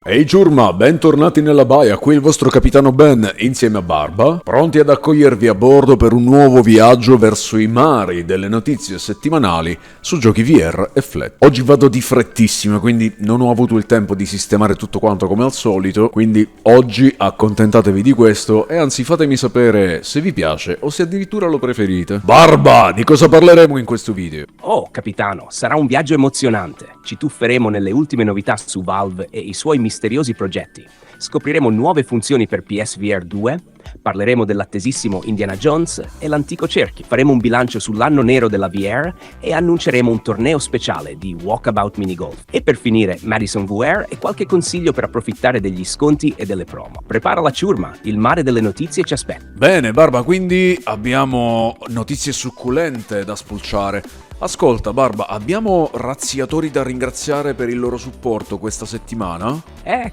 Ehi ciurma, bentornati nella baia, qui il vostro capitano Ben insieme a Barba, pronti ad accogliervi a bordo per un nuovo viaggio verso i mari delle notizie settimanali su giochi VR e flat. Oggi vado di frettissima, quindi non ho avuto il tempo di sistemare tutto quanto come al solito, quindi oggi accontentatevi di questo e anzi fatemi sapere se vi piace o se addirittura lo preferite. Barba, di cosa parleremo in questo video? Oh, capitano, sarà un viaggio emozionante. Ci tufferemo nelle ultime novità su Valve e i suoi misteriosi progetti. Scopriremo nuove funzioni per PSVR 2, parleremo dell'attesissimo Indiana Jones e l'antico cerchio. Faremo un bilancio sull'anno nero della VR e annunceremo un torneo speciale di Walkabout Minigolf. E per finire, Madison VR e qualche consiglio per approfittare degli sconti e delle promo. Prepara la ciurma, il mare delle notizie ci aspetta. Bene, Barba, quindi abbiamo notizie succulente da spulciare. Ascolta, Barba, abbiamo razziatori da ringraziare per il loro supporto questa settimana?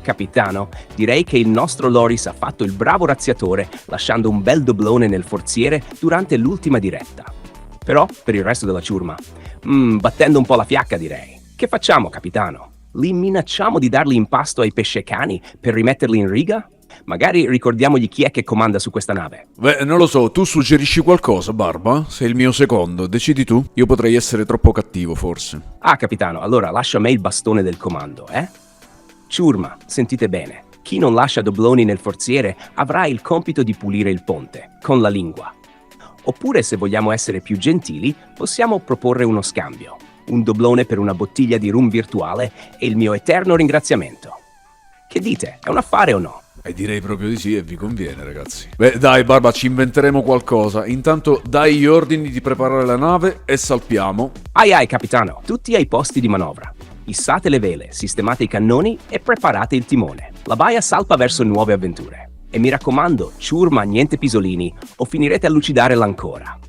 Capitano, direi che il nostro Loris ha fatto il bravo razziatore lasciando un bel doblone nel forziere durante l'ultima diretta. Però, per il resto della ciurma, battendo un po' la fiacca direi. Che facciamo, capitano? Li minacciamo di darli in pasto ai pescecani per rimetterli in riga? Magari ricordiamogli chi è che comanda su questa nave. Beh, non lo so, tu suggerisci qualcosa, Barba? Sei il mio secondo, decidi tu? Io potrei essere troppo cattivo, forse. Capitano, allora lascia a me il bastone del comando, Ciurma, sentite bene. Chi non lascia dobloni nel forziere avrà il compito di pulire il ponte, con la lingua. Oppure, se vogliamo essere più gentili, possiamo proporre uno scambio. Un doblone per una bottiglia di rum virtuale e il mio eterno ringraziamento. Che dite? È un affare o no? Direi proprio di sì e vi conviene, ragazzi. Beh, dai, Barba, ci inventeremo qualcosa. Intanto dai gli ordini di preparare la nave e salpiamo. Ai, capitano, tutti ai posti di manovra. Issate le vele, sistemate i cannoni e preparate il timone. La baia salpa verso nuove avventure. E mi raccomando, ciurma, niente pisolini, o finirete a lucidare l'ancora.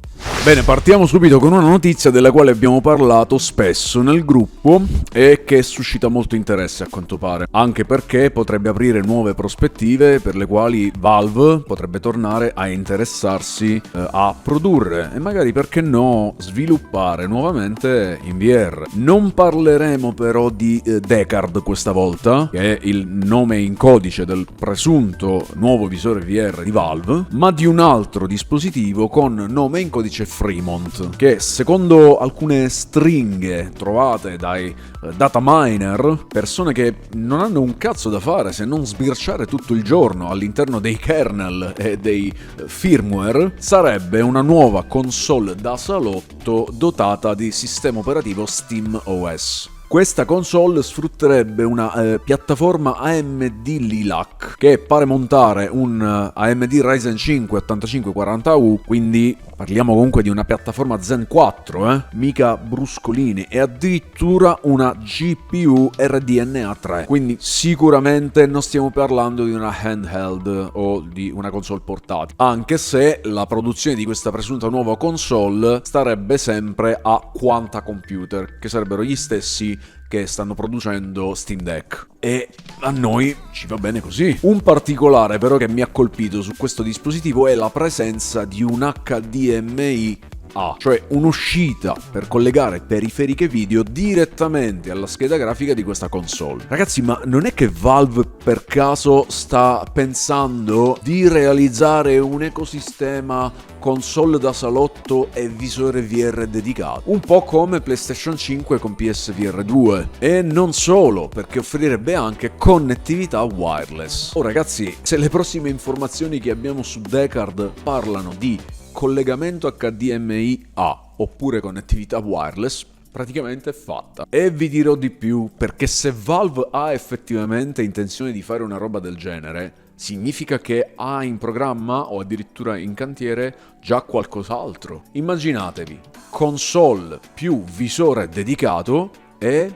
Bene, partiamo subito con una notizia della quale abbiamo parlato spesso nel gruppo e che suscita molto interesse a quanto pare, anche perché potrebbe aprire nuove prospettive per le quali Valve potrebbe tornare a interessarsi a produrre e magari, perché no, sviluppare nuovamente in VR. Non parleremo però di Deckard questa volta, che è il nome in codice del presunto nuovo visore VR di Valve, ma di un altro dispositivo con nome in codice Fremont, che secondo alcune stringhe trovate dai data miner, persone che non hanno un cazzo da fare se non sbirciare tutto il giorno all'interno dei kernel e dei firmware, sarebbe una nuova console da salotto dotata di sistema operativo SteamOS. Questa console sfrutterebbe una piattaforma AMD Lilac che pare montare un AMD Ryzen 5 8540U, quindi parliamo comunque di una piattaforma Zen 4, mica bruscolini, e addirittura una GPU RDNA 3, quindi sicuramente non stiamo parlando di una handheld o di una console portatile, anche se la produzione di questa presunta nuova console starebbe sempre a Quanta Computer, che sarebbero gli stessi che stanno producendo Steam Deck, e a noi ci va bene così. Un particolare però che mi ha colpito su questo dispositivo è la presenza di un HDMI A, cioè un'uscita per collegare periferiche video direttamente alla scheda grafica di questa console. Ragazzi, ma non è che Valve per caso sta pensando di realizzare un ecosistema console da salotto e visore VR dedicato? Un po' come PlayStation 5 con PSVR 2. E non solo, perché offrirebbe anche connettività wireless. Oh ragazzi, se le prossime informazioni che abbiamo su Deckard parlano di collegamento HDMI A oppure connettività wireless, praticamente è fatta. E vi dirò di più, perché se Valve ha effettivamente intenzione di fare una roba del genere, significa che ha in programma o addirittura in cantiere già qualcos'altro. Immaginatevi, console più visore dedicato e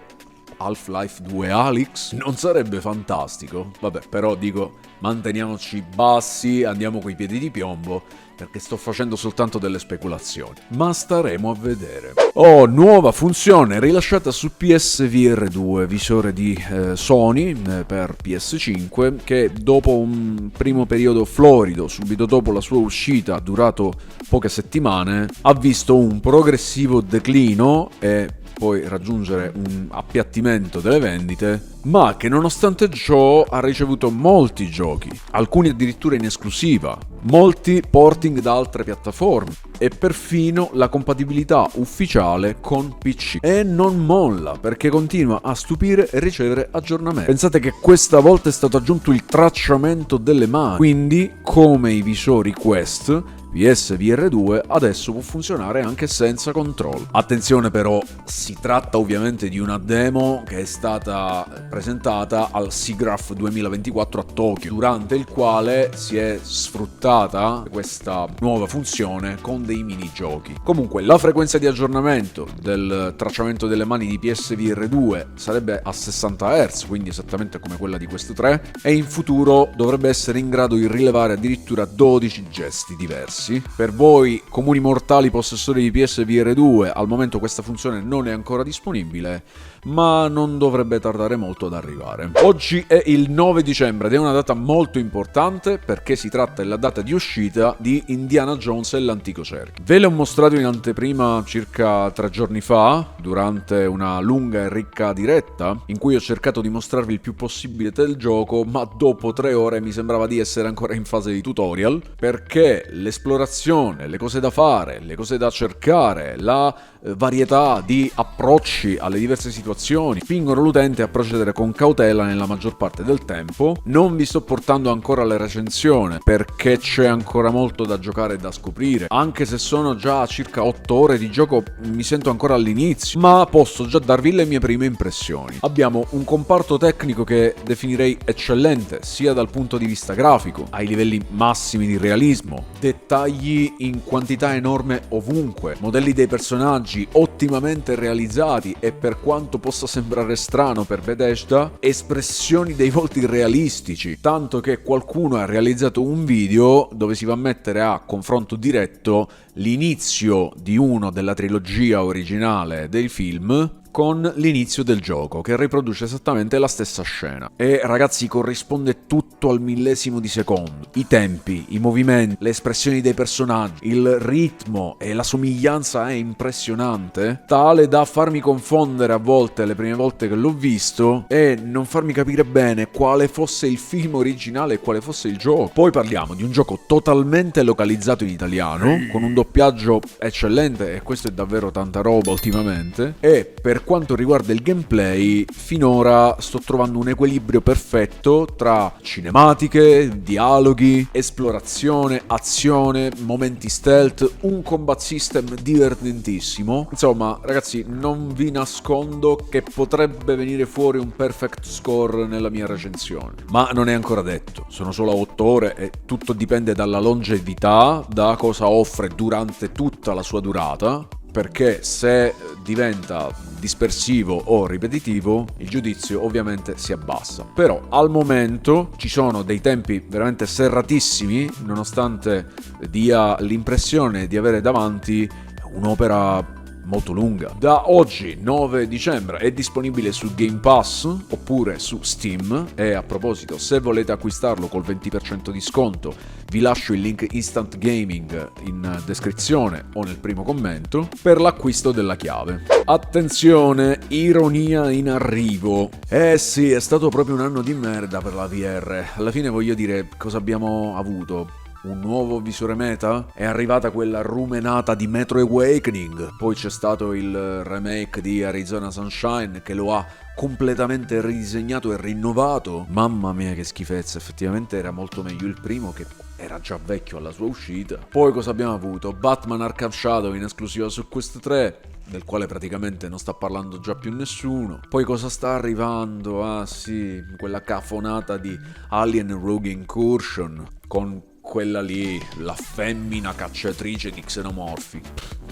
Half-Life 2 Alyx. Non sarebbe fantastico? Vabbè, però dico, manteniamoci bassi, andiamo coi piedi di piombo, perché sto facendo soltanto delle speculazioni. Ma staremo a vedere. Nuova funzione rilasciata su PSVR 2, visore di Sony per PS5, che dopo un primo periodo florido, subito dopo la sua uscita, durato poche settimane, ha visto un progressivo declino e poi raggiungere un appiattimento delle vendite, ma che nonostante ciò ha ricevuto molti giochi, alcuni addirittura in esclusiva, molti porting da altre piattaforme e perfino la compatibilità ufficiale con PC. E non molla, perché continua a stupire e ricevere aggiornamenti. Pensate che questa volta è stato aggiunto il tracciamento delle mani, quindi come i visori Quest, PSVR 2 adesso può funzionare anche senza controllo. Attenzione però, si tratta ovviamente di una demo che è stata presentata al SIGGRAPH 2024 a Tokyo, durante il quale si è sfruttata questa nuova funzione con dei minigiochi. Comunque la frequenza di aggiornamento del tracciamento delle mani di PSVR 2 sarebbe a 60 Hz, quindi esattamente come quella di Quest 3, e in futuro dovrebbe essere in grado di rilevare addirittura 12 gesti diversi. Per voi comuni mortali possessori di PSVR 2 al momento questa funzione non è ancora disponibile, ma non dovrebbe tardare molto ad arrivare. Oggi è il 9 dicembre ed è una data molto importante perché si tratta della data di uscita di Indiana Jones e l'Antico Cerchio. Ve l'ho mostrato in anteprima circa 3 giorni fa, durante una lunga e ricca diretta, in cui ho cercato di mostrarvi il più possibile del gioco, ma dopo 3 ore mi sembrava di essere ancora in fase di tutorial, perché l'esplorazione, le cose da fare, le cose da cercare, la varietà di approcci alle diverse situazioni spingono l'utente a procedere con cautela nella maggior parte del tempo. Non vi sto portando ancora alle recensioni perché c'è ancora molto da giocare e da scoprire, anche se sono già a circa 8 ore di gioco, mi sento ancora all'inizio, ma posso già darvi le mie prime impressioni. Abbiamo un comparto tecnico che definirei eccellente, sia dal punto di vista grafico, ai livelli massimi di realismo, dettagli in quantità enorme ovunque, modelli dei personaggi ottimamente realizzati e, per quanto possa sembrare strano per Bethesda, espressioni dei volti realistici, tanto che qualcuno ha realizzato un video dove si va a mettere a confronto diretto l'inizio di uno della trilogia originale dei film con l'inizio del gioco, che riproduce esattamente la stessa scena. E ragazzi, corrisponde tutto al millesimo di secondo. I tempi, i movimenti, le espressioni dei personaggi, il ritmo e la somiglianza è impressionante, tale da farmi confondere a volte, le prime volte che l'ho visto, e non farmi capire bene quale fosse il film originale e quale fosse il gioco. Poi parliamo di un gioco totalmente localizzato in italiano, con un doppiaggio eccellente, e questo è davvero tanta roba ultimamente, e per quanto riguarda il gameplay, finora sto trovando un equilibrio perfetto tra cinematiche, dialoghi, esplorazione, azione, momenti stealth, un combat system divertentissimo. Insomma, ragazzi, non vi nascondo che potrebbe venire fuori un perfect score nella mia recensione, ma non è ancora detto. Sono solo 8 ore e tutto dipende dalla longevità, da cosa offre durante tutta la sua durata, perché se diventa dispersivo o ripetitivo il giudizio ovviamente si abbassa. Però al momento ci sono dei tempi veramente serratissimi, nonostante dia l'impressione di avere davanti un'opera molto lunga. Da oggi 9 dicembre è disponibile su Game Pass oppure su Steam, e a proposito, se volete acquistarlo col 20% di sconto vi lascio il link Instant Gaming in descrizione o nel primo commento per l'acquisto della chiave. Attenzione, ironia in arrivo. Sì, è stato proprio un anno di merda per la VR. Alla fine, voglio dire, cosa abbiamo avuto? Un nuovo visore meta? È arrivata quella rumenata di Metro Awakening, poi c'è stato il remake di Arizona Sunshine che lo ha completamente ridisegnato e rinnovato. Mamma mia, che schifezza, effettivamente era molto meglio il primo, che era già vecchio alla sua uscita. Poi cosa abbiamo avuto? Batman Arkham Shadow in esclusiva su Quest 3, del quale praticamente non sta parlando già più nessuno. Poi cosa sta arrivando? Ah sì, quella cafonata di Alien Rogue Incursion, con quella lì, la femmina cacciatrice di xenomorfi.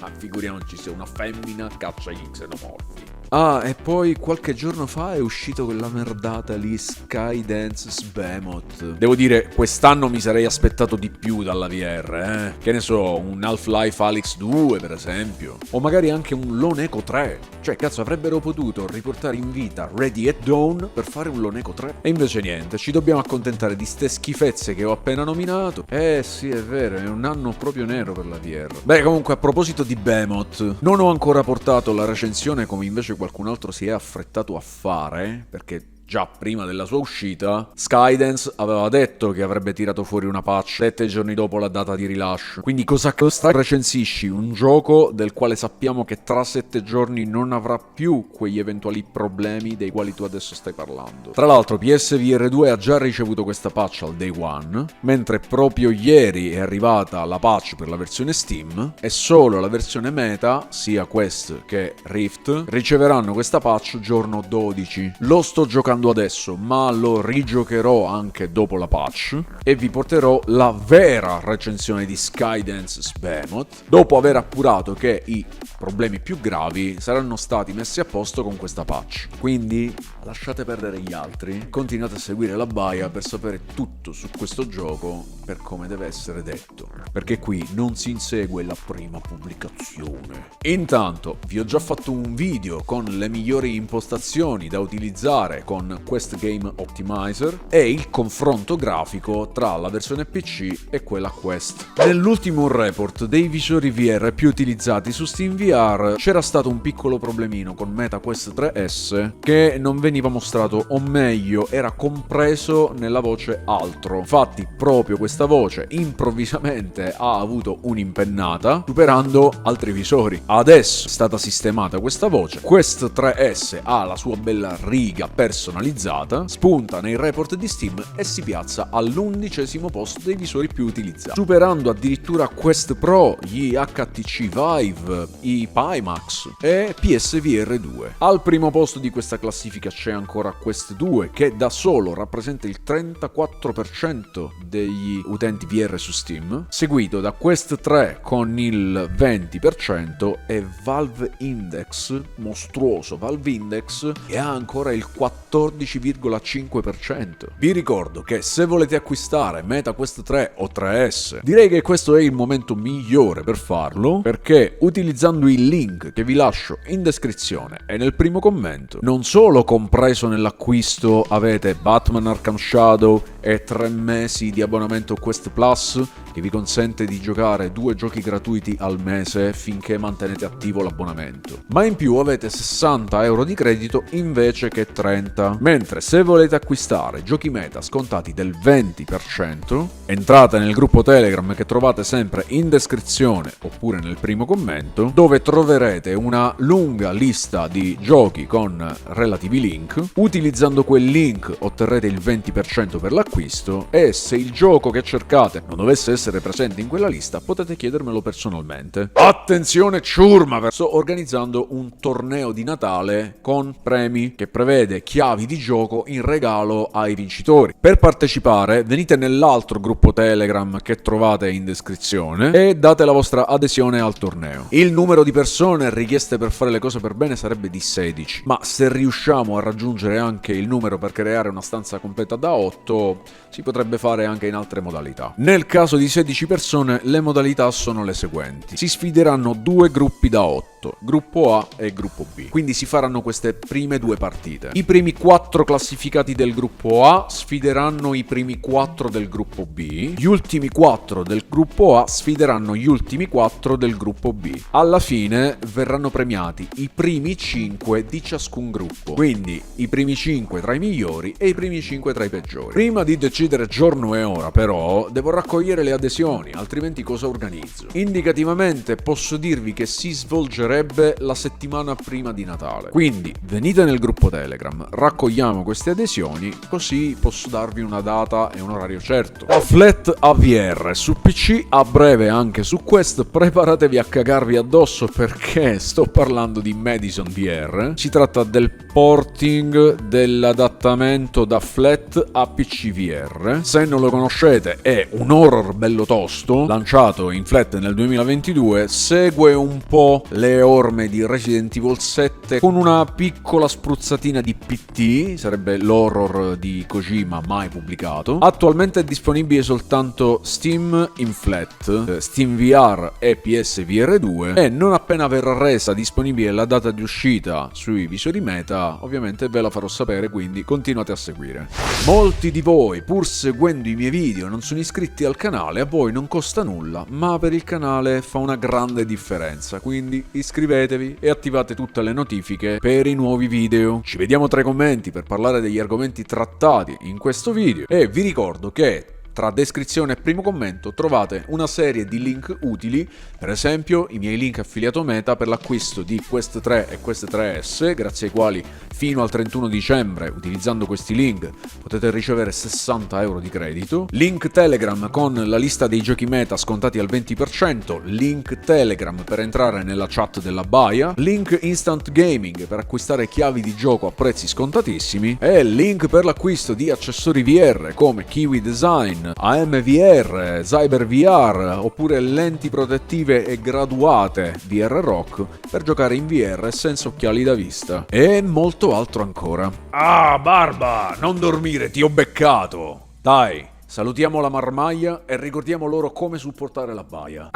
Ma figuriamoci se una femmina caccia gli xenomorfi. Ah, e poi qualche giorno fa è uscito quella merdata lì, Skydance Behemoth. Devo dire, quest'anno mi sarei aspettato di più dalla VR, Che ne so, un Half-Life Alyx 2 per esempio, o magari anche un Lone Echo 3. Cioè, cazzo, avrebbero potuto riportare in vita Ready at Dawn per fare un Lone Echo 3. E invece niente, ci dobbiamo accontentare di ste schifezze che ho appena nominato. Sì, è vero, è un anno proprio nero per la VR. Beh, comunque, a proposito di Behemoth, non ho ancora portato la recensione come invece qualcun altro si è affrettato a fare, perché già prima della sua uscita, Skydance aveva detto che avrebbe tirato fuori una patch 7 giorni dopo la data di rilascio. Quindi cosa recensisci? Un gioco del quale sappiamo che tra 7 giorni non avrà più quegli eventuali problemi dei quali tu adesso stai parlando. Tra l'altro PSVR 2 ha già ricevuto questa patch al day one, mentre proprio ieri è arrivata la patch per la versione Steam e solo la versione Meta, sia Quest che Rift, riceveranno questa patch giorno 12. Lo sto giocando adesso, ma lo rigiocherò anche dopo la patch e vi porterò la vera recensione di Skydance Behemoth dopo aver appurato che i problemi più gravi saranno stati messi a posto con questa patch. Quindi lasciate perdere gli altri, continuate a seguire la baia per sapere tutto su questo gioco per come deve essere detto, perché qui non si insegue la prima pubblicazione. Intanto vi ho già fatto un video con le migliori impostazioni da utilizzare con Quest Game Optimizer e il confronto grafico tra la versione PC e quella Quest. Nell'ultimo report dei visori VR più utilizzati su SteamVR c'era stato un piccolo problemino con MetaQuest 3S che non veniva mostrato, o meglio era compreso nella voce altro. Infatti proprio questa voce improvvisamente ha avuto un'impennata superando altri visori. Adesso è stata sistemata questa voce, Quest 3S ha la sua bella riga personalizzata, spunta nei report di Steam e si piazza all'11° posto dei visori più utilizzati, superando addirittura Quest Pro, gli HTC Vive, i Pimax e PSVR 2. Al primo posto di questa classifica c'è ancora Quest 2 che da solo rappresenta il 34% degli utenti VR su Steam, seguito da Quest 3 con il 20% e Valve Index, mostruoso Valve Index, che ha ancora il 14,5%. Vi ricordo che se volete acquistare MetaQuest 3 o 3S, direi che questo è il momento migliore per farlo, perché utilizzando il link che vi lascio in descrizione e nel primo commento, non solo compreso nell'acquisto avete Batman Arkham Shadow e 3 mesi di abbonamento Quest Plus che vi consente di giocare 2 giochi gratuiti al mese finché mantenete attivo l'abbonamento, ma in più avete 60 euro di credito invece che 30. Mentre se volete acquistare giochi meta scontati del 20%, entrate nel gruppo Telegram che trovate sempre in descrizione oppure nel primo commento, dove troverete una lunga lista di giochi con relativi link. Utilizzando quel link otterrete il 20% per l'acquisto e se il gioco che cercate non dovesse essere presente in quella lista potete chiedermelo personalmente. Attenzione ciurma, sto organizzando un torneo di Natale con premi che prevede chiavi di gioco in regalo ai vincitori. Per partecipare venite nell'altro gruppo Telegram che trovate in descrizione e date la vostra adesione al torneo. Il numero di persone richieste per fare le cose per bene sarebbe di 16, ma se riusciamo a raggiungere anche il numero per creare una stanza completa da 8 si potrebbe fare anche in altre modalità. Nel caso di 16 persone le modalità sono le seguenti: si sfideranno 2 gruppi da 8, gruppo A e gruppo B, quindi si faranno queste prime 2 partite. I primi 4 classificati del gruppo A sfideranno i primi 4 del gruppo B, gli ultimi 4 del gruppo A sfideranno gli ultimi 4 del gruppo B. Alla fine verranno premiati i primi 5 di ciascun gruppo, quindi i primi 5 tra i migliori e i primi 5 tra i peggiori. Prima di decidere giorno e ora però devo raccogliere le adesioni, altrimenti cosa organizzo? Indicativamente posso dirvi che si svolgerebbe la settimana prima di Natale, quindi venite nel gruppo Telegram, raccogliamo queste adesioni, così posso darvi una data e un orario certo. Flat AVR su PC, a breve anche su Quest, preparatevi a cagarvi addosso perché sto parlando di Madison VR. Si tratta del porting dell'adattamento da flat a PC VR. Se non lo conoscete, è un horror bello tosto, lanciato in flat nel 2022, segue un po' le orme di Resident Evil 7 con una piccola spruzzatina di PT, sarebbe l'horror di Kojima mai pubblicato. Attualmente è disponibile soltanto Steam in flat, Steam VR e PSVR 2, e non appena verrà resa disponibile la data di uscita sui visori Meta, ovviamente ve la farò sapere, quindi continuate a seguire. Molti di voi, pur seguendo i miei video, non sono iscritti al canale. A voi non costa nulla, ma per il canale fa una grande differenza, quindi iscrivetevi e attivate tutte le notifiche per i nuovi video. Ci vediamo tra i commenti per parlare degli argomenti trattati in questo video, e vi ricordo che tra descrizione e primo commento trovate una serie di link utili, per esempio i miei link affiliato Meta per l'acquisto di Quest 3 e Quest 3S, grazie ai quali fino al 31 dicembre, utilizzando questi link, potete ricevere 60 euro di credito, link Telegram con la lista dei giochi Meta scontati al 20%, link Telegram per entrare nella chat della baia, link Instant Gaming per acquistare chiavi di gioco a prezzi scontatissimi, e link per l'acquisto di accessori VR come Kiwi Design, AMVR, Cyber VR, oppure lenti protettive e graduate VR Rock per giocare in VR senza occhiali da vista, e molto altro ancora. Ah, Barba, non dormire, ti ho beccato! Dai, salutiamo la marmaglia e ricordiamo loro come supportare la baia.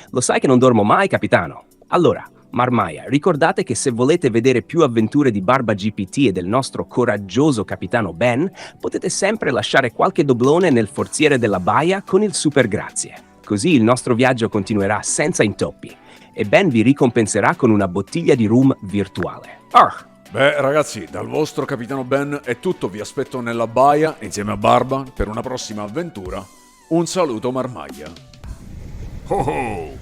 Lo sai che non dormo mai, capitano. Allora, Marmaia, ricordate che se volete vedere più avventure di Barba GPT e del nostro coraggioso capitano Ben, potete sempre lasciare qualche doblone nel forziere della baia con il super grazie. Così il nostro viaggio continuerà senza intoppi e Ben vi ricompenserà con una bottiglia di rum virtuale. Beh, ragazzi, dal vostro capitano Ben è tutto, vi aspetto nella baia insieme a Barba per una prossima avventura. Un saluto, marmaglia. Ho ho!